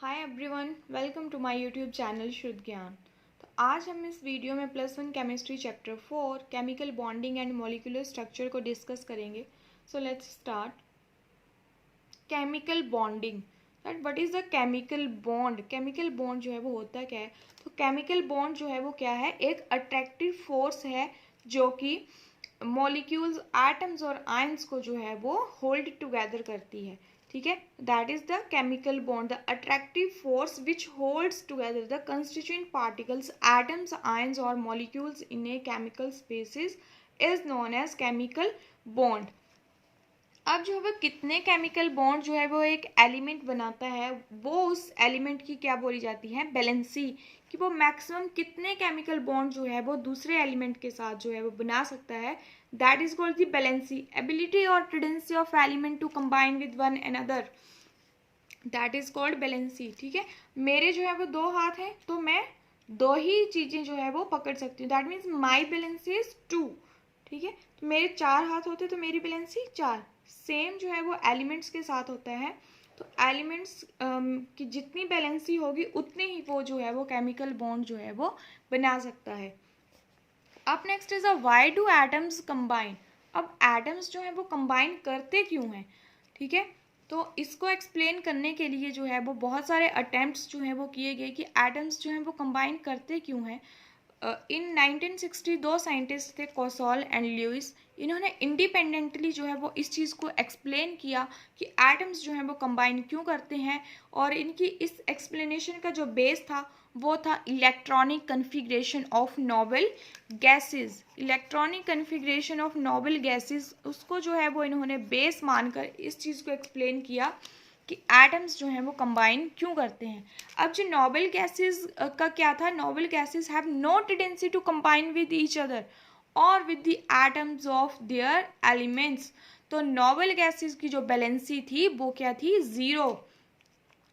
Hi everyone, welcome to my YouTube channel Shuddh Gyan. तो आज हम इस वीडियो में +1 chemistry chapter 4 chemical bonding and molecular structure को डिस्कस करेंगे। So let's start. Chemical bonding, that what is the chemical bond. Chemical bond जो है वो होता क्या है? तो केमिकल बॉन्ड जो है वो क्या है? एक अट्रैक्टिव फोर्स है जो कि मॉलिक्यूल्स, एटम्स और आयंस को जो है वो होल्ड टुगेदर करती है। ठीक है, that is the chemical bond, the attractive force which holds together the constituent particles, atoms, ions और molecules in a chemical species is known as chemical bond. अब जो है वो कितने केमिकल बॉन्ड जो है वो एक एलिमेंट बनाता है, वो उस एलिमेंट की क्या बोली जाती है? बैलेंसी, कि वो मैक्सिमम कितने केमिकल बॉन्ड जो है वो दूसरे एलिमेंट के साथ जो है वो बना सकता है। That is called the valency. Ability और tendency of element to combine with one another, that is called valency. ठीक है, मेरे जो है वो 2 हाथ हैं तो मैं 2 ही चीजें जो है वो पकड़ सकती हूँ, that means my valency is 2। ठीक है, तो मेरे 4 हाथ होते तो मेरी बैलेंसी 4। सेम जो है वो एलिमेंट्स के साथ होता है। तो एलिमेंट्स की जितनी बैलेंसी होगी उतनी ही वो जो है वो केमिकल बॉन्ड जो है वो बना सकता है। अब next is why do atoms combine. अब एटम्स जो है वो कंबाइन करते क्यों हैं? ठीक है, तो इसको एक्सप्लेन करने के लिए जो है वो बहुत सारे अटेम्प्ट्स जो हैं वो किए गए कि एटम्स जो हैं वो कंबाइन करते क्यों हैं। इन 1960 2 साइंटिस्ट थे, कोसॉल एंड ल्यूइस। इन्होंने इंडिपेंडेंटली जो है वो इस चीज़ को एक्सप्लेन किया कि एटम्स जो हैं वो कंबाइन क्यों करते हैं, और इनकी इस एक्सप्लेनेशन का जो बेस था वो था electronic configuration of noble gases. Electronic configuration of noble gases, उसको जो है वो इन्होंने बेस मानकर इस चीज़ को एक्सप्लेन किया कि एटम्स जो हैं वो कंबाइन क्यों करते हैं। अब जो नोबल गैसेस का क्या था? Noble gases have no tendency to combine with each other और with the atoms of their elements. तो नोबल गैसेस की जो बैलेंसी थी वो क्या थी? 0।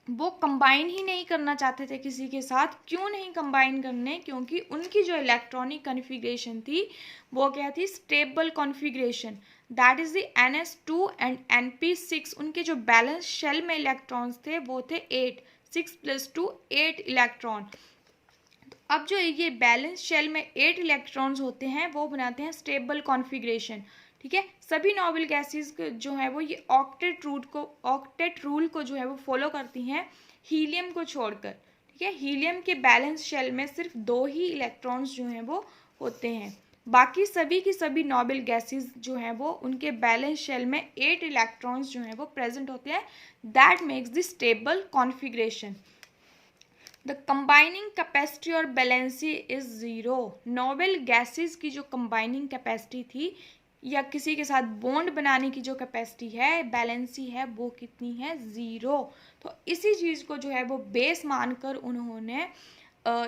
वो कंबाइन ही नहीं करना चाहते थे किसी के साथ। क्यों नहीं कंबाइन करने? क्योंकि उनकी जो इलेक्ट्रॉनिक कॉन्फ़िगरेशन थी वो क्या थी? Stable configuration, that is the NS2 and NP6। उनके जो बैलेंस शेल में इलेक्ट्रॉन्स थे वो थे 8, 6 + 2 8 इलेक्ट्रॉन। तो अब जो ये बैलेंस शेल में 8 इलेक्ट्रॉन्स होते हैं वो बनाते हैं स्टेबल कॉन्फ़िगरेशन। ठीक है, सभी नोबल गैसेस जो है वो ये ऑक्टेट रूल को जो है वो फॉलो करती हैं, हीलियम को छोड़कर। ठीक है, हीलियम के बैलेंस शेल में सिर्फ 2 ही इलेक्ट्रॉन्स जो हैं वो होते हैं। बाकी सभी की सभी नोबल गैसेस जो हैं वो उनके बैलेंस शेल में 8 इलेक्ट्रॉन्स जो हैं वो प्रेजेंट होते हैं। That makes the stable configuration. The combining capacity और बैलेंसी इज 0। नोबल गैसेस की जो कंबाइनिंग कैपेसिटी थी या किसी के साथ बॉन्ड बनाने की जो कैपेसिटी है, बैलेंसी है, वो कितनी है? 0। तो इसी चीज़ को जो है वो बेस मानकर उन्होंने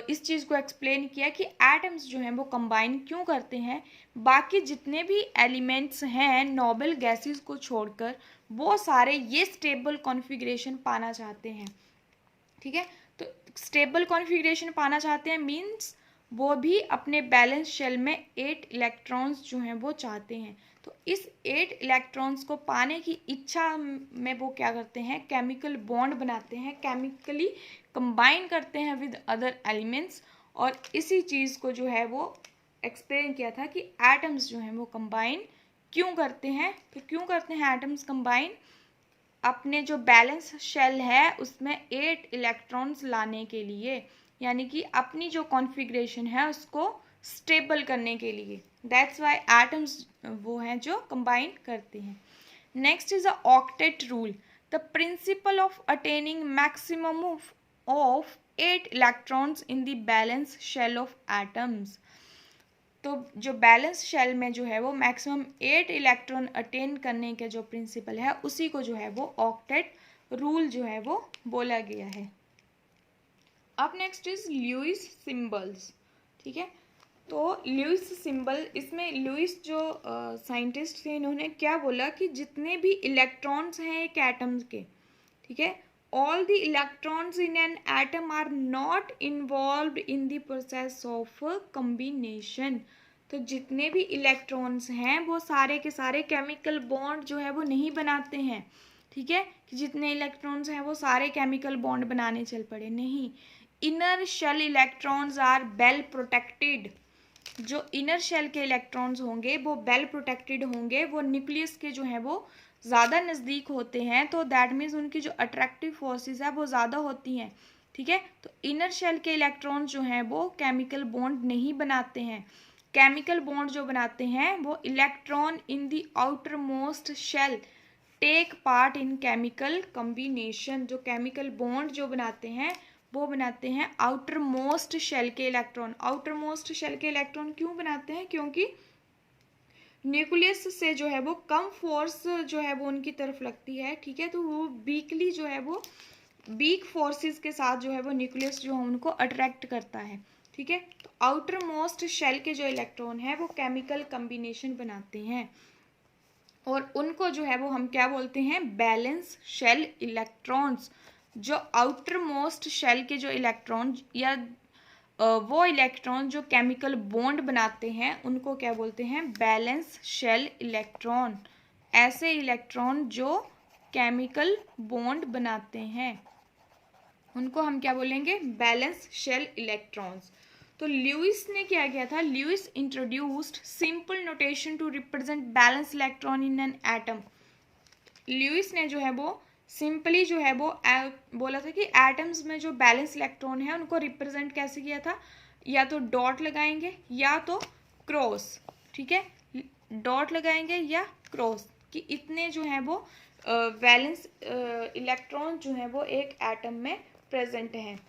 इस चीज़ को एक्सप्लेन किया कि एटम्स जो हैं वो कंबाइन क्यों करते हैं। बाकी जितने भी एलिमेंट्स हैं नोबल गैसेस को छोड़कर, वो सारे ये स्टेबल कॉन्फ़िगरेशन पाना चाहते हैं। ठीक है, तो स्टेबल कॉन्फ़िगरेशन पाना चाहते हैं मीन्स वो भी अपने बैलेंस शेल में 8 इलेक्ट्रॉन्स जो हैं वो चाहते हैं। तो इस 8 इलेक्ट्रॉन्स को पाने की इच्छा में वो क्या करते हैं? केमिकल बॉन्ड बनाते हैं, केमिकली कंबाइन करते हैं विद अदर एलिमेंट्स। और इसी चीज़ को जो है वो एक्सप्लेन किया था कि एटम्स जो हैं वो कंबाइन क्यों करते हैं। तो क्यों करते हैं एटम्स कंबाइन? अपने जो बैलेंस शेल है उसमें 8 इलेक्ट्रॉन्स लाने के लिए, यानी कि अपनी जो कॉन्फ़िगरेशन है उसको स्टेबल करने के लिए। दैट्स वाई एटम्स वो हैं जो कंबाइन करते हैं। Next is a octet rule, the principle of attaining maximum of 8 electrons in the valence shell of atoms. तो जो बैलेंस शेल में जो है वो मैक्सिमम 8 इलेक्ट्रॉन अटेन करने के जो प्रिंसिपल है उसी को जो है वो ऑक्टेट रूल जो है वो बोला गया है। अब नेक्स्ट इज ल्यूइस सिंबल्स। ठीक है, तो ल्यूइस सिंबल, इसमें ल्यूइस जो साइंटिस्ट थे इन्होंने क्या बोला कि जितने भी इलेक्ट्रॉन्स हैं एक एटम के, ठीक है, all the electrons in an atom are not involved in the process of combination। तो जितने भी इलेक्ट्रॉन्स हैं वो सारे के सारे केमिकल बॉन्ड जो है वो नहीं बनाते हैं। ठीक है, कि जितने इलेक्ट्रॉन्स हैं वो सारे केमिकल बॉन्ड बनाने चल पड़े, नहीं। Inner shell electrons are well protected. जो इनर शेल के इलेक्ट्रॉन्स होंगे वो वेल प्रोटेक्टेड होंगे, वो न्यूक्लियस के जो है वो ज़्यादा नज़दीक होते हैं, तो दैट मीन्स उनकी जो अट्रैक्टिव फोर्सेस है वो ज़्यादा होती हैं, ठीक है। तो इनर शेल के इलेक्ट्रॉन्स जो हैं वो केमिकल बॉन्ड नहीं बनाते हैं। केमिकल बॉन्ड जो बनाते हैं वो electron in the outermost shell take part in chemical combination. जो केमिकल बॉन्ड जो बनाते हैं वो बनाते हैं आउटर मोस्ट शेल के इलेक्ट्रॉन। आउटर मोस्ट शेल के इलेक्ट्रॉन क्यों बनाते हैं? क्योंकि न्यूक्लियस से जो है वो कम फोर्स जो है वो उनकी तरफ लगती है, ठीक है। तो वो वीकली जो है वो वीक फोर्सेस के साथ जो है वो न्यूक्लियस जो है उनको अट्रैक्ट करता है, ठीक है। तो आउटर मोस्ट शेल के जो इलेक्ट्रॉन है वो केमिकल कम्बिनेशन बनाते हैं और उनको जो है वो हम क्या बोलते हैं? Valence shell electrons. जो आउटर मोस्ट शेल के जो इलेक्ट्रॉन या वो इलेक्ट्रॉन जो केमिकल बॉन्ड बनाते हैं उनको क्या बोलते हैं? Valence shell electron. ऐसे इलेक्ट्रॉन जो केमिकल बॉन्ड बनाते हैं उनको हम क्या बोलेंगे? Valence shell electrons. तो ल्यूइस ने क्या किया था? Lewis introduced simple notation to represent valence electron in an atom. Lewis ने जो है वो सिंपली जो है वो बोला था कि एटम्स में जो बैलेंस इलेक्ट्रॉन है उनको रिप्रेजेंट कैसे किया था? या तो डॉट लगाएंगे या तो क्रॉस, ठीक है। डॉट लगाएंगे या क्रॉस, कि इतने जो है वो बैलेंस इलेक्ट्रॉन जो है वो एक एटम में प्रेजेंट हैं।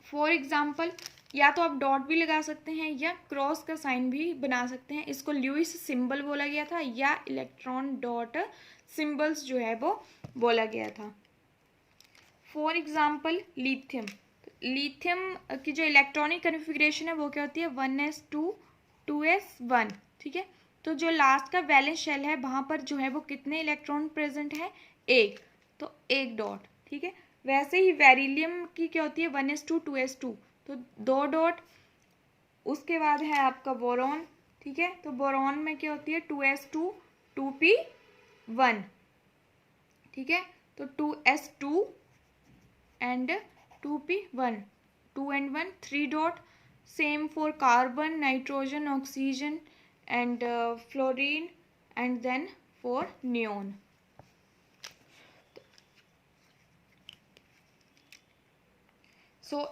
फॉर एग्जाम्पल, या तो आप डॉट भी लगा सकते हैं या क्रॉस का साइन भी बना सकते हैं। इसको ल्यूइस सिंबल बोला गया था या इलेक्ट्रॉन डॉट सिंबल्स जो है वो बोला गया था। For example lithium. लिथियम की जो इलेक्ट्रॉनिक कन्फिग्रेशन है वो क्या होती है? 1s2 2s1, ठीक है। तो जो लास्ट का वैलेंस शेल है वहाँ पर जो है वो कितने इलेक्ट्रॉन प्रेजेंट है? एक, तो एक डॉट, ठीक है। वैसे ही बेरिलियम की क्या होती है? 1s2 2s2, तो दो डॉट। उसके बाद है आपका बोरॉन, ठीक है। तो बोरॉन में क्या होती है? 2s2 2p1, ठीक है। तो 2s2 and 2p1, 2 and 1 3 dot. Same for carbon, nitrogen, oxygen and fluorine and then for neon.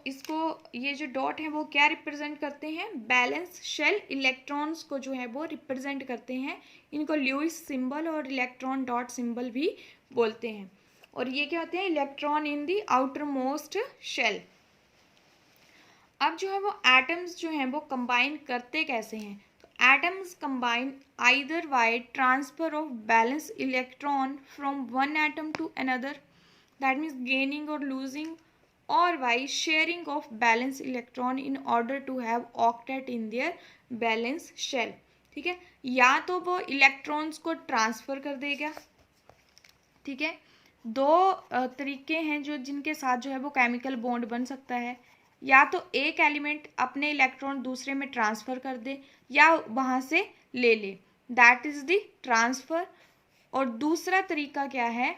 इसको ये जो डॉट है वो क्या रिप्रेजेंट करते हैं? बैलेंस शेल इलेक्ट्रॉन्स को जो है वो रिप्रेजेंट करते हैं। इनको ल्यूइस सिंबल और इलेक्ट्रॉन डॉट सिंबल भी बोलते हैं। और ये क्या होते हैं? Electron in the outermost shell. अब जो है वो एटम्स जो हैं वो कंबाइन करते कैसे हैं? तो atoms combine either by transfer of valence electron from one atom to another, that means gaining और losing, or by sharing of valence electron in order to have octet in their valence shell, ठीक है। या तो वो electrons को transfer कर देगा, ठीक है। दो तरीके हैं जो जिनके साथ जो है वो केमिकल बॉन्ड बन सकता है। या तो एक एलिमेंट अपने इलेक्ट्रॉन दूसरे में ट्रांसफर कर दे या वहाँ से ले ले, दैट इज द ट्रांसफर। और दूसरा तरीका क्या है?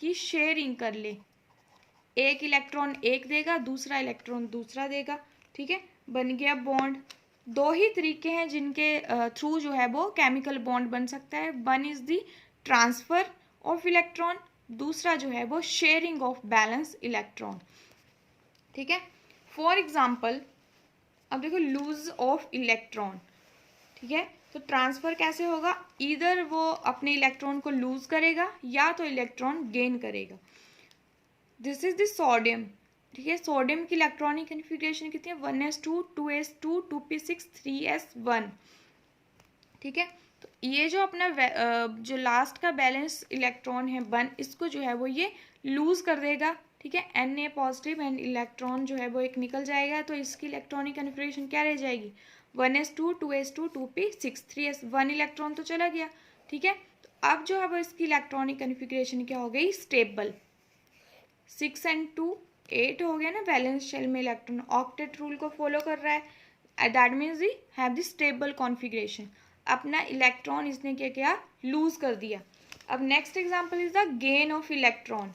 कि शेयरिंग कर ले, एक इलेक्ट्रॉन एक देगा, दूसरा इलेक्ट्रॉन दूसरा देगा, ठीक है, बन गया बॉन्ड। दो ही तरीके हैं जिनके थ्रू जो है वो केमिकल बॉन्ड बन सकता है। One is the transfer of electron, दूसरा जो है वो शेयरिंग ऑफ बैलेंस इलेक्ट्रॉन, ठीक है। फॉर एग्जाम्पल, अब देखो लूज ऑफ इलेक्ट्रॉन, ठीक है। तो ट्रांसफर कैसे होगा? इधर वो अपने इलेक्ट्रॉन को लूज करेगा या तो इलेक्ट्रॉन गेन करेगा। दिस इज द सोडियम, ठीक है। सोडियम की इलेक्ट्रॉनिक कन्फिग्रेशन कितनी है? 1s2 2s2 2p6 3s1, ठीक है। तो ये जो अपना जो लास्ट का बैलेंस इलेक्ट्रॉन है 1, इसको जो है वो ये लूज कर देगा, ठीक है। Na पॉजिटिव एंड इलेक्ट्रॉन जो है वो एक निकल जाएगा, तो इसकी इलेक्ट्रॉनिक कन्फिग्रेशन क्या रह जाएगी? 1s2 2s2 2p6 3s1, electron तो चला गया, ठीक है। तो अब जो है वो इसकी इलेक्ट्रॉनिक कन्फिग्रेशन क्या हो गई? स्टेबल। 6 and 2 8 हो गया ना वैलेंस शेल में इलेक्ट्रॉन, ऑक्टेट रूल को फॉलो कर रहा है, that means the have the stable configuration. अपना इलेक्ट्रॉन इसने क्या किया? लूज कर दिया। अब next example is the gain of electron.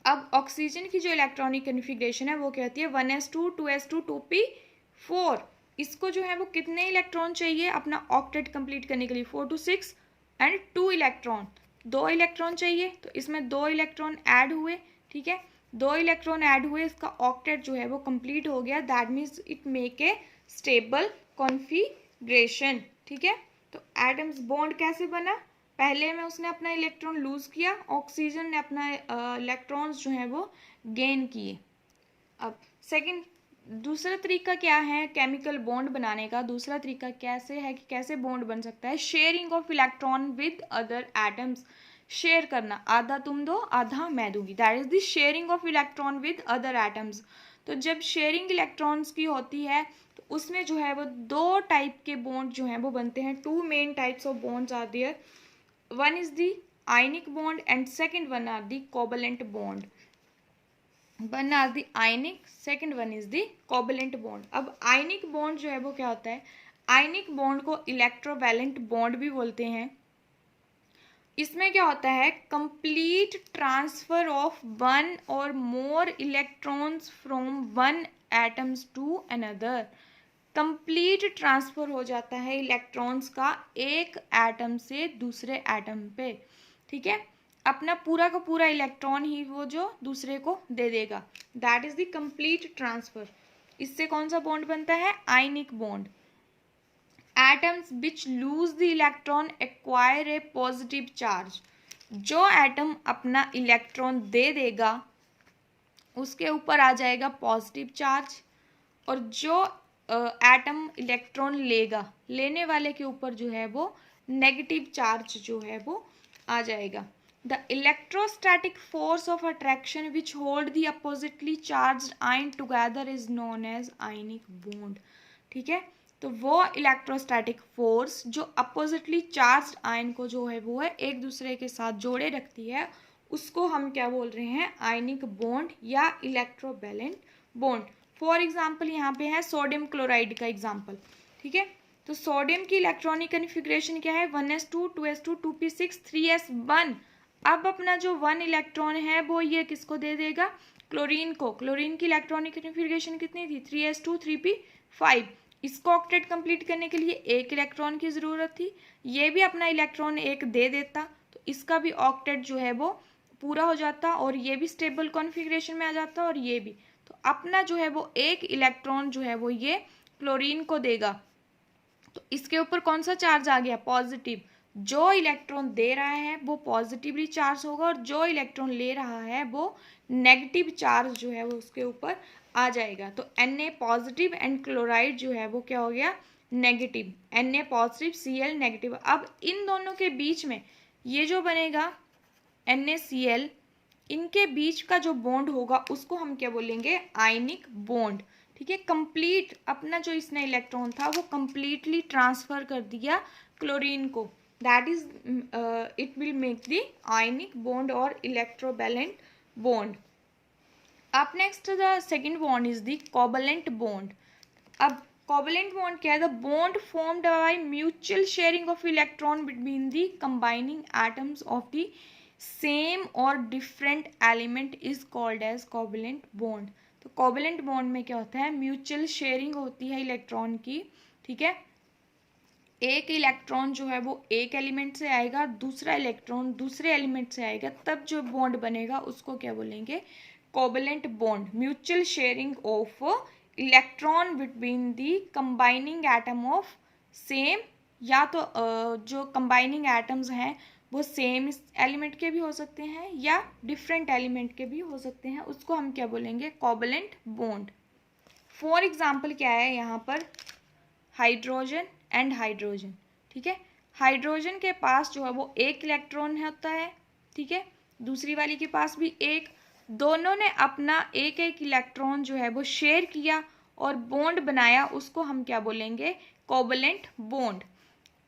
अब ऑक्सीजन की जो इलेक्ट्रॉनिक कन्फिग्रेशन है वो कहती है 1s2 2s2 2p4। इसको जो है वो कितने इलेक्ट्रॉन चाहिए अपना ऑक्टेट कंप्लीट करने के लिए, 4 to 6 एंड 2 इलेक्ट्रॉन, 2 इलेक्ट्रॉन चाहिए। तो इसमें 2 इलेक्ट्रॉन ऐड हुए, ठीक है, 2 इलेक्ट्रॉन ऐड हुए, इसका ऑक्टेट जो है वो कंप्लीट हो गया। That means it make a stable configuration, ठीक है। तो एटम्स बॉन्ड कैसे बना, पहले में उसने अपना इलेक्ट्रॉन लूज किया, ऑक्सीजन ने अपना इलेक्ट्रॉन्स जो है वो गेन किए। अब सेकंड, दूसरा तरीका क्या है केमिकल बॉन्ड बनाने का, दूसरा तरीका कैसे है कि कैसे बॉन्ड बन सकता है, sharing of electron with other atoms. Share करना, आधा तुम दो आधा मैं दूंगी, that is the sharing of electron with other atoms. तो जब शेयरिंग इलेक्ट्रॉन्स की होती है तो उसमें जो है वो दो टाइप के बॉन्ड जो हैं वो बनते हैं। Two main types of bonds are there, one is the ionic bond and second one are the covalent bond. One are the ionic, second one is the covalent bond. अब ionic bond जो है वो क्या होता है, ionic bond को electrovalent bond भी बोलते हैं। इसमें क्या होता है, complete transfer of one or more electrons from one atoms to another। Complete transfer हो जाता है इलेक्ट्रॉन्स का एक एटम से दूसरे एटम पे, ठीक है, अपना पूरा का पूरा इलेक्ट्रॉन ही वो जो दूसरे को दे देगा, that is the complete transfer. इससे कौन सा बॉन्ड बनता है, ionic bond. Atoms which lose the electron acquire a positive charge. जो एटम अपना इलेक्ट्रॉन दे देगा उसके ऊपर आ जाएगा पॉजिटिव चार्ज, और जो एटम इलेक्ट्रॉन लेगा, लेने वाले के ऊपर जो है वो नेगेटिव चार्ज जो है वो आ जाएगा। The electrostatic force of attraction which hold the oppositely charge ion together is known as ionic bond, ठीक है। तो वो इलेक्ट्रोस्टैटिक फोर्स जो अपोजिटली चार्ज आयन को जो है वो है एक दूसरे के साथ जोड़े रखती है, उसको हम क्या बोल रहे हैं, आयनिक बॉन्ड या इलेक्ट्रोवैलेंट बॉन्ड। फॉर एग्जाम्पल यहाँ पे है सोडियम क्लोराइड का एग्जाम्पल, ठीक है। तो सोडियम की इलेक्ट्रॉनिक कन्फिग्रेशन क्या है, 1s2 2s2 2p6 3s1। अब अपना जो 1 इलेक्ट्रॉन है वो ये किसको दे देगा, क्लोरीन को। क्लोरीन की इलेक्ट्रॉनिक कन्फिग्रेशन कितनी थी, 3s2 3p5। इसको ऑक्टेट कंप्लीट करने के लिए एक इलेक्ट्रॉन की ज़रूरत थी, ये भी अपना इलेक्ट्रॉन एक दे देता तो इसका भी ऑक्टेट जो है वो पूरा हो जाता और ये भी स्टेबल कॉन्फिग्रेशन में आ जाता और ये भी। तो अपना जो है वो एक इलेक्ट्रॉन जो है वो ये क्लोरीन को देगा, तो इसके ऊपर कौन सा चार्ज आ गया, पॉजिटिव। जो इलेक्ट्रॉन दे रहा है वो पॉजिटिवली चार्ज होगा और जो इलेक्ट्रॉन ले रहा है वो नेगेटिव चार्ज जो है वो उसके ऊपर आ जाएगा। तो Na पॉजिटिव एंड क्लोराइड जो है वो क्या हो गया, negative. Na positive Cl negative. अब इन दोनों के बीच में ये जो बनेगा NaCl, इनके बीच का जो बॉन्ड होगा उसको हम क्या बोलेंगे, आयनिक बॉन्ड, ठीक है। कंप्लीट अपना जो इसने इलेक्ट्रॉन था वो कंप्लीटली ट्रांसफर कर दिया क्लोरीन को, that is it will make the ionic bond और इलेक्ट्रोवैलेंट बॉन्ड। अब next the second bond is the covalent bond. अब कोवैलेंट बॉन्ड क्या है, the bond formed by mutual sharing of electron between the combining atoms of the same और different element is called as covalent bond. तो covalent bond में क्या होता है, mutual sharing होती है इलेक्ट्रॉन की, ठीक है। एक इलेक्ट्रॉन जो है वो एक एलिमेंट से आएगा, दूसरा इलेक्ट्रॉन दूसरे एलिमेंट से आएगा, तब जो बॉन्ड बनेगा उसको क्या बोलेंगे, covalent bond. Mutual sharing of electron between the combining atom of same, या तो जो कंबाइनिंग एटम्स हैं वो सेम एलिमेंट के भी हो सकते हैं या डिफरेंट एलिमेंट के भी हो सकते हैं, उसको हम क्या बोलेंगे, कोवैलेंट बॉन्ड। फॉर एग्जाम्पल क्या है यहाँ पर, हाइड्रोजन एंड हाइड्रोजन, ठीक है। हाइड्रोजन के पास जो है वो एक इलेक्ट्रॉन होता है, ठीक है, दूसरी वाली के पास भी एक, दोनों ने अपना एक एक इलेक्ट्रॉन जो है वो शेयर किया और बॉन्ड बनाया, उसको हम क्या बोलेंगे, कोवैलेंट बॉन्ड।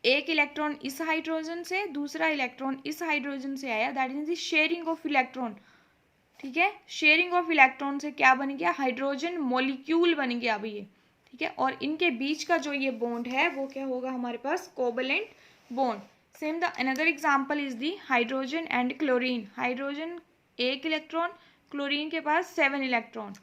एक इलेक्ट्रॉन इस हाइड्रोजन से, दूसरा इलेक्ट्रॉन इस हाइड्रोजन से आया, that is the sharing of electron, ठीक है। शेयरिंग ऑफ इलेक्ट्रॉन से क्या बन गया, हाइड्रोजन मॉलिक्यूल बन गया अभी ये, ठीक है। और इनके बीच का जो ये बॉन्ड है वो क्या होगा हमारे पास, covalent bond. Same the another example is the hydrogen and chlorine. Hydrogen 1 electron, chlorine के पास 7 इलेक्ट्रॉन.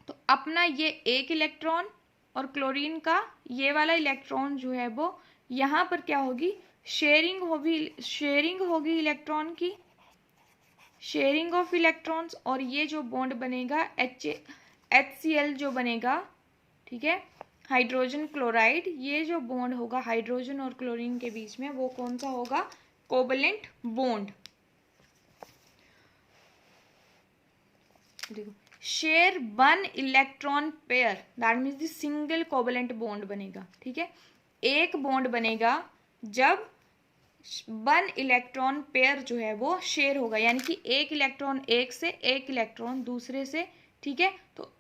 तो अपना ये 1 इलेक्ट्रॉन और क्लोरीन का ये वाला इलेक्ट्रॉन जो है वो यहाँ पर क्या होगी, शेयरिंग होगी इलेक्ट्रॉन की, शेयरिंग ऑफ इलेक्ट्रॉन्स. और ये जो बॉन्ड बनेगा HCl जो बनेगा, ठीक है, हाइड्रोजन क्लोराइड, ये जो बॉन्ड होगा हाइड्रोजन और क्लोरीन के बीच में वो कौन सा होगा, कोवलेंट बॉन्ड. देखो, share 1 electron pair, that means the single covalent bond बनेगा. ठीक है, एक बॉन्ड बनेगा जब 1 इलेक्ट्रॉन पेयर जो है वो शेयर होगा, यानी कि एक इलेक्ट्रॉन एक से, एक इलेक्ट्रॉन दूसरे से. ठीक है, तो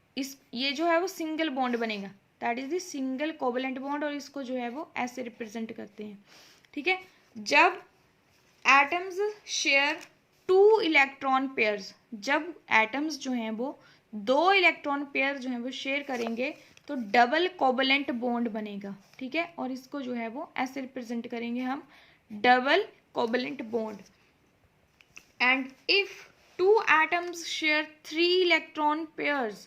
ये जो है वो सिंगल बॉन्ड बनेगा, that is the single covalent bond. और इसको जो है वो ऐसे रिप्रेजेंट करते हैं. ठीक है, जब एटम्स शेयर 2 इलेक्ट्रॉन पेयर्स, जब एटम्स जो हैं वो 2 इलेक्ट्रॉन पेयर जो है वो शेयर करेंगे तो डबल कोवलेंट बॉन्ड बनेगा. ठीक है, और इसको जो है वो ऐसे रिप्रेजेंट करेंगे हम, double covalent bond. And if 2 atoms share 3 electron pairs,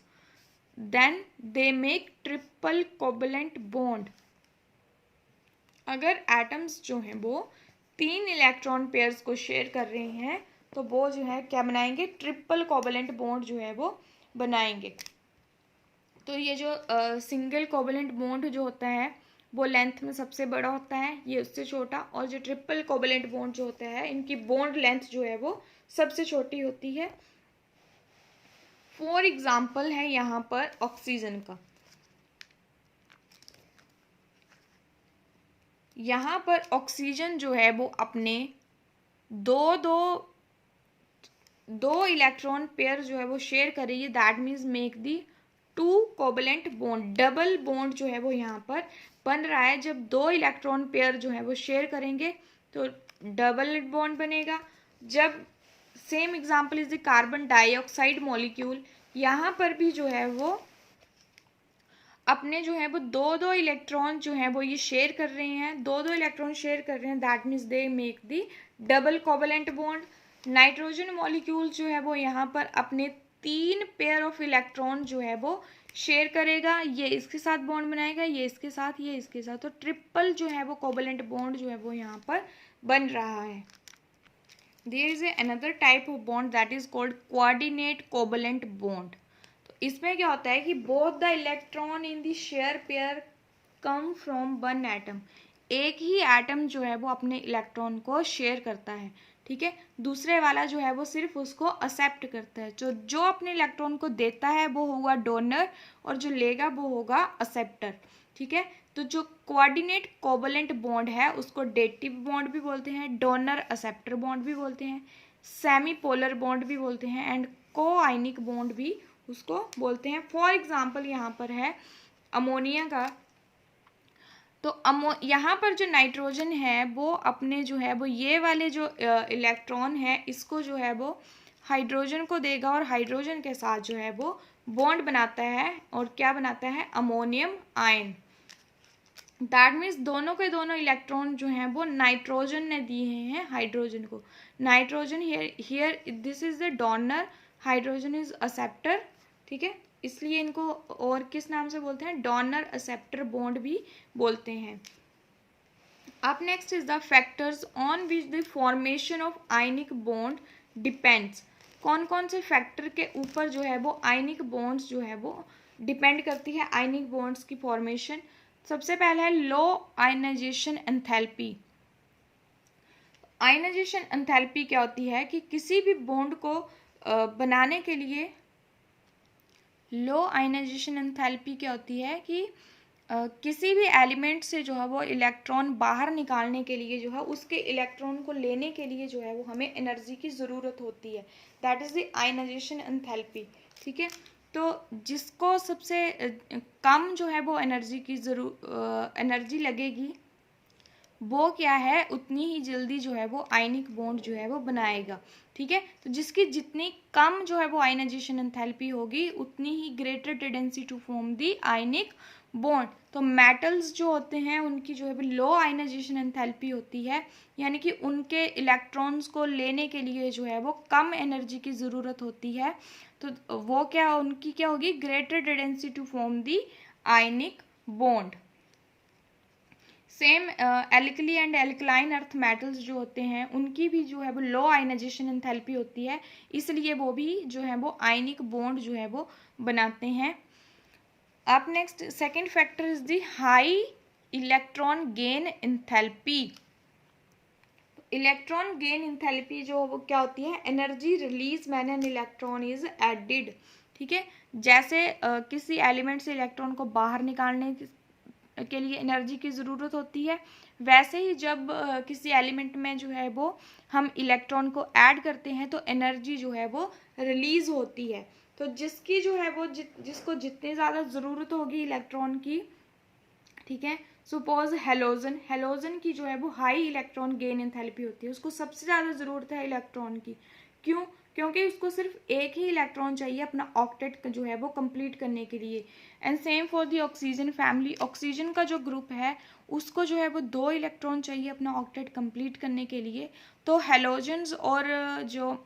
then they make triple covalent bond. अगर एटम्स जो हैं वो 3 इलेक्ट्रॉन पेयर्स को शेयर कर रहे हैं तो वो जो है क्या बनाएंगे, ट्रिपल कोवलेंट बॉन्ड जो है वो बनाएंगे. तो ये जो सिंगल कोवलेंट बॉन्ड जो होता है वो लेंथ में सबसे बड़ा होता है, ये उससे छोटा. और जो ट्रिपल कोवलेंट बॉन्ड जो होता है इनकी बॉन्ड लेंथ जो है वो सबसे छोटी होती है. फॉर एग्जाम्पल है यहाँ पर ऑक्सीजन का. यहाँ पर ऑक्सीजन जो है वो अपने दो इलेक्ट्रॉन पेयर जो है वो शेयर करेगी, that means make the 2 covalent bond. Double bond जो है वो यहाँ पर बन रहा है. जब 2 इलेक्ट्रॉन पेयर जो है वो शेयर करेंगे तो डबल बॉन्ड बनेगा. जब same example is the carbon dioxide molecule, यहाँ पर भी जो है वो अपने जो है वो 2 इलेक्ट्रॉन जो है वो ये शेयर कर रहे हैं, 2 इलेक्ट्रॉन शेयर कर रहे हैं, that means they make the double covalent bond. Nitrogen molecule जो है वो यहाँ पर अपने 3 पेयर ऑफ इलेक्ट्रॉन जो है वो शेयर करेगा, ये इसके साथ बॉन्ड बनाएगा, ये इसके साथ, ये इसके साथ. तो ट्रिपल जो है वो कोवलेंट बॉन्ड जो है वो यहाँ पर बन रहा है. There is another type of bond that is called coordinate covalent bond. तो इसमें क्या होता है कि both the electron in the share pair come from 1 atom. एक ही एटम जो है वो अपने इलेक्ट्रॉन को शेयर करता है. ठीक है, दूसरे वाला जो है वो सिर्फ उसको एक्सेप्ट करता है. जो अपने इलेक्ट्रॉन को देता है वो होगा डोनर और जो लेगा वो होगा एक्सेप्टर. ठीक है, तो जो कोऑर्डिनेट कोवलेंट बॉन्ड है उसको डेटिव बॉन्ड भी बोलते हैं, डोनर एक्सेप्टर बॉन्ड भी बोलते हैं, सेमी पोलर बॉन्ड भी बोलते हैं, एंड कोआयनिक बॉन्ड भी उसको बोलते हैं. फॉर एग्जाम्पल यहाँ पर है अमोनिया का. तो यहाँ पर जो नाइट्रोजन है वो अपने जो है वो ये वाले जो इलेक्ट्रॉन है इसको जो है वो हाइड्रोजन को देगा और हाइड्रोजन के साथ जो है वो बॉन्ड बनाता है और क्या बनाता है, अमोनियम आयन. दैट मीन्स दोनों के दोनों इलेक्ट्रॉन जो हैं वो नाइट्रोजन ने दिए हैं हाइड्रोजन को. Nitrogen here this is the donor, hydrogen is acceptor. ठीक है, इसलिए इनको और किस नाम से बोलते हैं, डोनर एक्सेप्टर बॉन्ड भी बोलते हैं. अब next is the factors on which the formation of ionic bond depends. कौन कौन से फैक्टर के ऊपर जो है वो आयनिक बॉन्ड्स जो है वो डिपेंड करती है आयनिक बॉन्ड्स की फॉर्मेशन. सबसे पहला है लो आयनाइजेशन एंथैल्पी. आयनाइजेशन एंथैल्पी क्या होती है कि किसी भी बॉन्ड को बनाने के लिए लो आयनाइजेशन एंथैल्पी क्या होती है कि किसी भी एलिमेंट से जो है वो इलेक्ट्रॉन बाहर निकालने के लिए जो है उसके इलेक्ट्रॉन को लेने के लिए जो है वो हमें एनर्जी की ज़रूरत होती है, that is the ionisation enthalpy. ठीक है, तो जिसको सबसे कम जो है वो एनर्जी लगेगी वो क्या है, उतनी ही जल्दी जो है वो आयनिक बॉन्ड जो है वो बनाएगा. ठीक है, तो जिसकी जितनी कम जो है वो आयनाइजेशन एंथैल्पी होगी उतनी ही greater tendency to form the ionic bond, तो मेटल्स जो होते हैं उनकी जो है लो आयनाइजेशन एंथैल्पी होती है, यानी कि उनके इलेक्ट्रॉन्स को लेने के लिए जो है वो कम एनर्जी की ज़रूरत होती है। तो वो क्या, उनकी क्या होगी, greater tendency to form the ionic bond. Same alkali and alkaline earth metals जो होते हैं उनकी भी जो है वो लो आयनाइजेशन एंथैल्पी होती है, इसलिए वो भी जो है वो आयनिक बॉन्ड जो है वो बनाते हैं। अब next second factor is the high electron gain enthalpy. Electron gain enthalpy जो वो क्या होती है, energy release when an electron is added. ठीक है, जैसे किसी एलिमेंट से इलेक्ट्रॉन को बाहर निकालने के लिए एनर्जी की ज़रूरत होती है, वैसे ही जब किसी एलिमेंट में जो है वो हम इलेक्ट्रॉन को ऐड करते हैं तो एनर्जी जो है वो रिलीज होती है। तो जिसकी जो है वो जिसको जितनी ज़्यादा ज़रूरत होगी इलेक्ट्रॉन की, ठीक है, सपोज हेलोजन की जो है वो हाई इलेक्ट्रॉन गेन एंथैल्पी होती है, उसको सबसे ज़्यादा ज़रूरत है इलेक्ट्रॉन की। क्यों? क्योंकि उसको सिर्फ एक ही इलेक्ट्रॉन चाहिए अपना ऑक्टेट जो है वो कंप्लीट करने के लिए। And same for the oxygen family, oxygen का जो ग्रुप है उसको जो है वो 2 इलेक्ट्रॉन चाहिए अपना ऑक्टेट कंप्लीट करने के लिए। तो हेलोजन्स और जो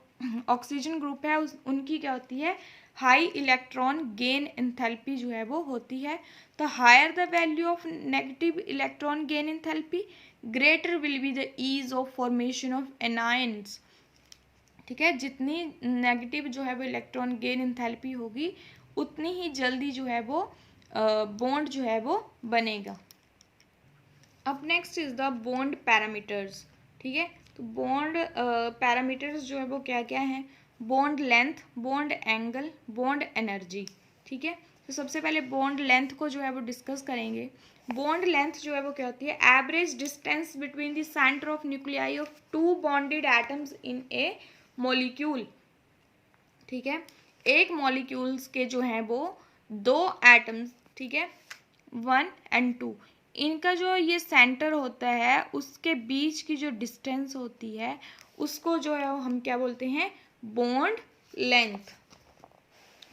ऑक्सीजन ग्रुप है उनकी क्या होती है, हाई इलेक्ट्रॉन गेन एंथैल्पी जो है वो होती है। तो higher the value of negative electron gain enthalpy, greater will be the ease of formation of anions. ठीक है, जितनी नेगेटिव जो है वो इलेक्ट्रॉन गेन एंथैल्पी होगी उतनी ही जल्दी जो है वो बॉन्ड जो है वो बनेगा। अब next is the bond parameters. ठीक है, तो बॉन्ड पैरामीटर्स जो है वो क्या क्या हैं, bond length, bond angle, bond energy. ठीक है, तो सबसे पहले बॉन्ड लेंथ को जो है वो डिस्कस करेंगे। बॉन्ड लेंथ जो है वो क्या होती है, average distance between the centre of nuclei of 2 bonded atoms in A molecule. ठीक है, एक मॉलिक्यूल्स के जो हैं वो 2 एटम्स, ठीक है, 1 and 2, इनका जो ये सेंटर होता है उसके बीच की जो डिस्टेंस होती है उसको जो है हम क्या बोलते हैं, बॉन्ड लेंथ।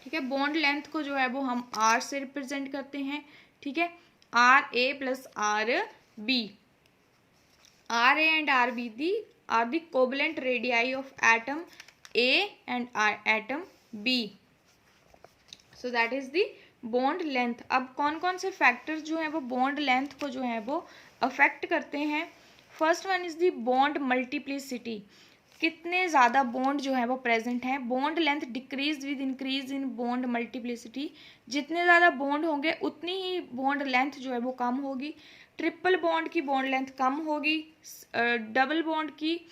ठीक है, बॉन्ड लेंथ को जो है वो हम R से रिप्रेजेंट करते हैं। ठीक है, RA plus RB, RA and RB are the covalent radii of atom A and atom B. So that is the bond length. अब कौन कौन से फैक्टर्स जो हैं वो बॉन्ड लेंथ को जो है वो अफेक्ट करते हैं। First one is the bond multiplicity, कितने ज़्यादा बॉन्ड जो है वो प्रेजेंट हैं। Bond length decrease with increase in bond multiplicity, जितने ज़्यादा बॉन्ड होंगे उतनी ही बॉन्ड लेंथ जो है वो कम होगी। ट्रिपल बॉन्ड की बॉन्ड लेंथ कम होगी, डबल बॉन्ड की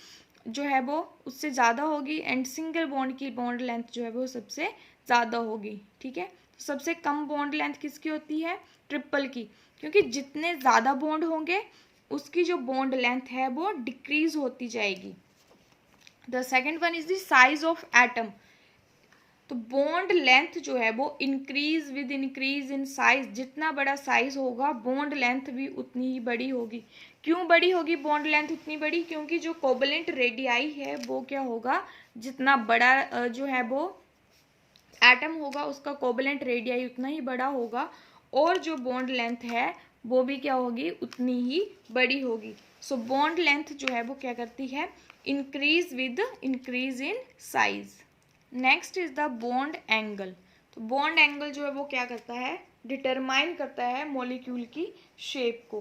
जो है वो उससे ज़्यादा होगी, एंड सिंगल बॉन्ड की बॉन्ड लेंथ जो है वो सबसे ज़्यादा होगी। ठीक है, तो सबसे कम बॉन्ड लेंथ किसकी होती है, ट्रिपल की, क्योंकि जितने ज़्यादा बॉन्ड होंगे उसकी जो बॉन्ड लेंथ है वो डिक्रीज होती जाएगी। The second one is the size of atom, तो बॉन्ड लेंथ जो है वो increase with increase in size, जितना बड़ा साइज होगा बॉन्ड लेंथ भी उतनी ही बड़ी होगी। क्यों बड़ी होगी बॉन्ड लेंथ उतनी बड़ी, क्योंकि जो कोवलेंट रेडियाई है वो क्या होगा, जितना बड़ा जो है वो एटम होगा उसका कोवलेंट रेडियाई उतना ही बड़ा होगा, और जो बॉन्ड लेंथ है वो भी क्या होगी, उतनी ही बड़ी होगी। सो बॉन्ड लेंथ जो है वो क्या करती है, increase with increase in size. Next is the bond angle, तो बॉन्ड एंगल जो है वो क्या करता है, डिटरमाइन करता है मॉलिक्यूल की शेप को।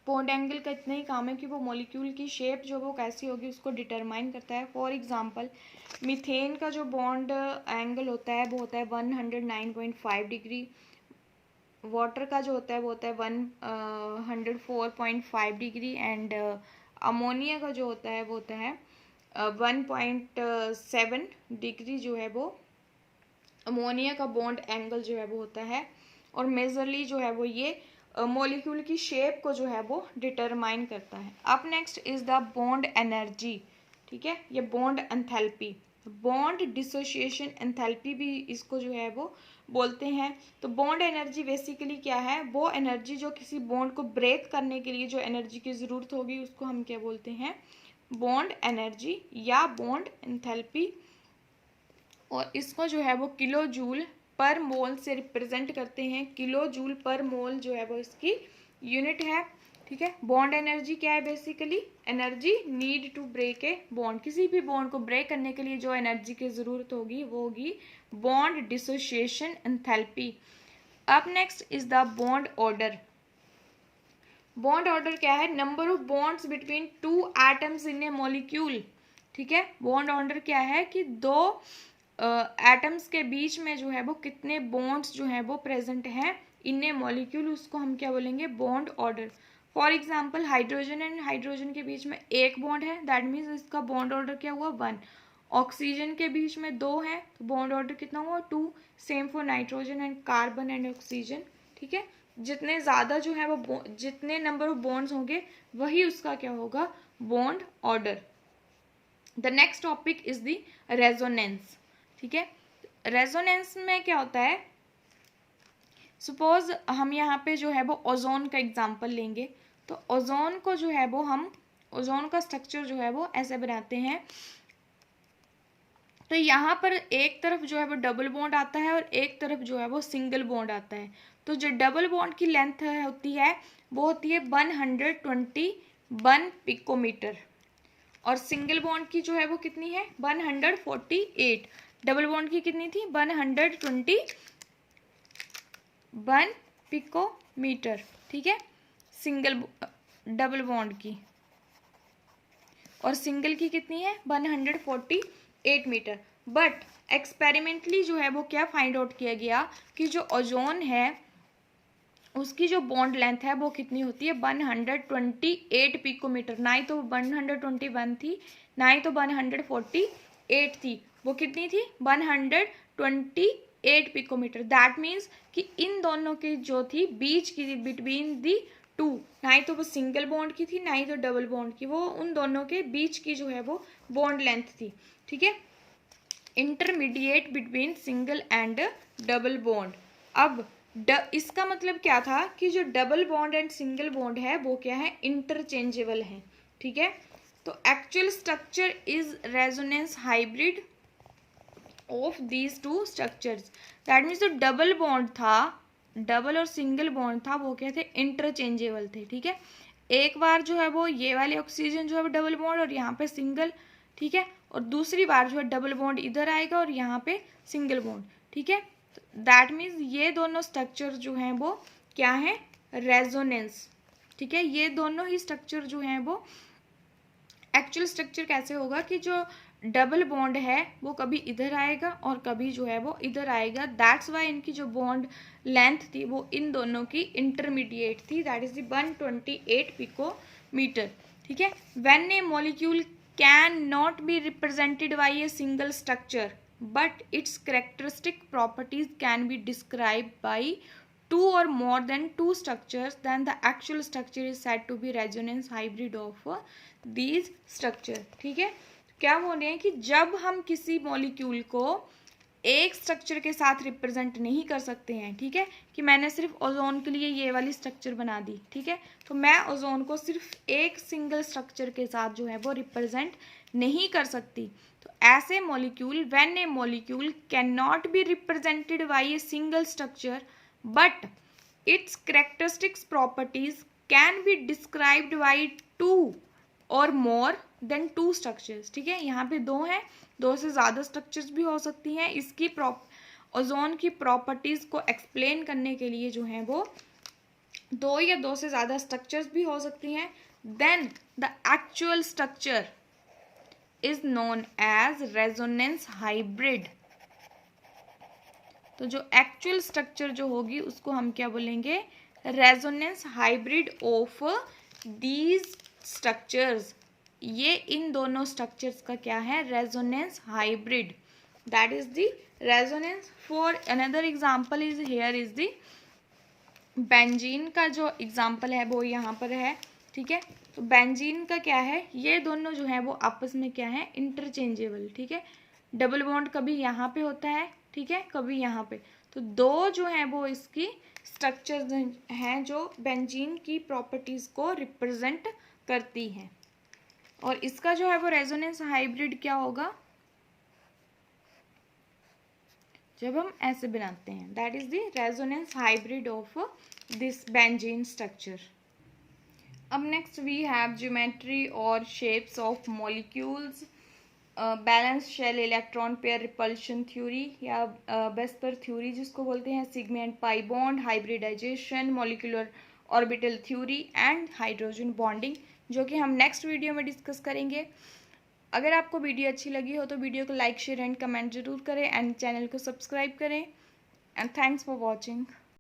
बॉन्ड एंगल का इतना ही काम है कि वो मॉलिक्यूल की शेप जो वो कैसी होगी उसको डिटरमाइन करता है। फॉर एग्जांपल मीथेन का जो बॉन्ड एंगल होता है वो होता है 109.5 डिग्री, वाटर का जो होता है वो होता है 104.5 डिग्री, एंड अमोनिया का जो होता है वो होता है 1.7 डिग्री जो है वो अमोनिया का बॉन्ड एंगल जो है वो होता है। और मेजरली जो है वो ये मॉलिक्यूल की शेप को जो है वो डिटरमाइन करता है। अब next is the bond energy. ठीक है, ये bond enthalpy, bond dissociation enthalpy भी इसको जो है वो बोलते हैं। तो बॉन्ड एनर्जी बेसिकली क्या है, वो एनर्जी जो किसी बॉन्ड को ब्रेक करने के लिए जो एनर्जी की ज़रूरत होगी उसको हम क्या बोलते हैं, बॉन्ड एनर्जी या बॉन्ड एंथैल्पी। और इसको जो है वो किलो जूल पर मोल से रिप्रेजेंट करते हैं। किलो जूल पर मोल जो है वो इसकी यूनिट है, ठीक है। बॉन्ड एनर्जी क्या है, basically energy need to break a bond, किसी भी बॉन्ड को ब्रेक करने के लिए जो एनर्जी की जरूरत होगी वो होगी बॉन्ड डिसोसिएशन एंथैल्पी। अब next is the bond order. Bond order क्या है, number of bonds between two atoms in A molecule, ठीक है। बॉन्ड ऑर्डर क्या है कि दो एटम्स के बीच में जो है वो कितने बॉन्ड्स जो है वो प्रेजेंट हैं इन ए मॉलिक्यूल, उसको हम क्या बोलेंगे, bond order. For example hydrogen and hydrogen के बीच में एक बॉन्ड है, दैट मीन्स इसका बॉन्ड ऑर्डर क्या हुआ, 1। ऑक्सीजन के बीच में 2 है तो बॉन्ड ऑर्डर कितना हुआ, 2। Same for nitrogen and carbon and oxygen, ठीक है। जितने ज़्यादा जो है वो जितने नंबर ऑफ बॉन्ड्स होंगे वही उसका क्या होगा, bond order. The next topic is the resonance, ठीक है। रेजोनेंस में क्या होता है, सपोज हम यहाँ पे जो है वो ओजोन का एग्जांपल लेंगे, तो ओजोन को जो है वो हम ओजोन का स्ट्रक्चर जो है वो ऐसे बनाते हैं। तो यहाँ पर एक तरफ जो है वो डबल बॉन्ड आता है और एक तरफ जो है वो सिंगल बॉन्ड आता है। तो जो डबल बॉन्ड की लेंथ होती है वो होती है 121 पिकोमीटर और सिंगल बॉन्ड की जो है वो कितनी है, 148। डबल बॉन्ड की कितनी थी, 121 पिकोमीटर, ठीक है, सिंगल डबल बॉन्ड की, और सिंगल की कितनी है, 148 मीटर। बट एक्सपेरिमेंटली जो है वो क्या फाइंड आउट किया गया कि जो ओजोन है उसकी जो बॉन्ड लेंथ है वो कितनी होती है, 128 पिकोमीटर। ना ही तो 121 थी, ना ही तो 148 थी, वो कितनी थी, 128 पिकोमीटर। दैट मीन्स कि इन दोनों की जो थी बीच की, बिटवीन दी टू, ना ही तो वो सिंगल बॉन्ड की थी ना ही तो डबल बॉन्ड की, वो उन दोनों के बीच की जो है वो बॉन्ड लेंथ थी, ठीक है, intermediate between single and double bond. अब इसका मतलब क्या था कि जो double bond and single bond है वो क्या है, इंटरचेंजेबल है, ठीक है। तो actual structure is resonance hybrid of these two structures. That means जो डबल बॉन्ड था, डबल और सिंगल बॉन्ड था, वो क्या थे, इंटरचेंजेबल थे, ठीक है। एक बार जो है वो ये वाले ऑक्सीजन जो है वो डबल बॉन्ड और यहाँ पे सिंगल, ठीक है, और दूसरी बार जो है डबल बॉन्ड इधर आएगा और यहाँ पे सिंगल बॉन्ड, ठीक है। दैट मीन्स ये दोनों स्ट्रक्चर जो हैं वो क्या है, रेजोनेंस, ठीक है। ये दोनों ही स्ट्रक्चर जो हैं वो एक्चुअल स्ट्रक्चर कैसे होगा कि जो डबल बॉन्ड है वो कभी इधर आएगा और कभी जो है वो इधर आएगा। दैट्स वाई इनकी जो बॉन्ड लेंथ थी वो इन दोनों की इंटरमीडिएट थी, दैट इज द 128 पिकोमीटर, ठीक है। When A molecule can not be represented by a single structure but its characteristic properties can be described by two or more than two structures, then the actual structure is said to be resonance hybrid of these structure, ठीक है। क्या बोल रहे हैं कि जब हम किसी मॉलिक्यूल को एक स्ट्रक्चर के साथ रिप्रेजेंट नहीं कर सकते हैं, ठीक है, कि मैंने सिर्फ ओजोन के लिए ये वाली स्ट्रक्चर बना दी, ठीक है, तो मैं ओजोन को सिर्फ एक सिंगल स्ट्रक्चर के साथ जो है वो रिप्रेजेंट नहीं कर सकती। तो ऐसे molecule, when A molecule can not be represented by a single structure but it's characteristics properties can be described by two और मोर देन टू स्ट्रक्चर्स, ठीक है। यहाँ पे 2 हैं, 2 से ज़्यादा स्ट्रक्चर्स भी हो सकती हैं। इसकी ओजोन की प्रॉपर्टीज़ को एक्सप्लेन करने के लिए जो है वो 2 या 2 से ज़्यादा स्ट्रक्चर्स भी हो सकती हैं। Then the actual structure is known as resonance hybrid. तो जो एक्चुअल स्ट्रक्चर जो होगी उसको हम क्या बोलेंगे, resonance hybrid of these structures. ये इन दोनों स्ट्रक्चर्स का क्या है, resonance hybrid, that is the resonance. For another example is here is the benzene का जो एग्जांपल है वो यहाँ पर है, ठीक है। तो बेंजीन का क्या है, ये दोनों जो है वो आपस में क्या है, इंटरचेंजेबल, ठीक है। डबल बॉन्ड कभी यहाँ पे होता है, ठीक है, कभी यहाँ पे, तो 2 जो है वो इसकी स्ट्रक्चर्स हैं जो बेंजीन की प्रॉपर्टीज को रिप्रेजेंट करती हैं। और इसका जो है वो रेजोनेंस हाइब्रिड क्या होगा, जब हम ऐसे बनाते हैं, that is the resonance hybrid of this benzene structure. अब नेक्स्ट वी हैव ज्योमेट्री और shapes of molecules, valence shell electron pair repulsion theory या बेस्पर थ्योरी जिसको बोलते हैं, sigma pi bond, hybridisation, molecular orbital theory and hydrogen bonding, जो कि हम next video में डिस्कस करेंगे। अगर आपको वीडियो अच्छी लगी हो तो वीडियो को लाइक शेयर एंड कमेंट जरूर करें एंड चैनल को सब्सक्राइब करें एंड थैंक्स फॉर वॉचिंग।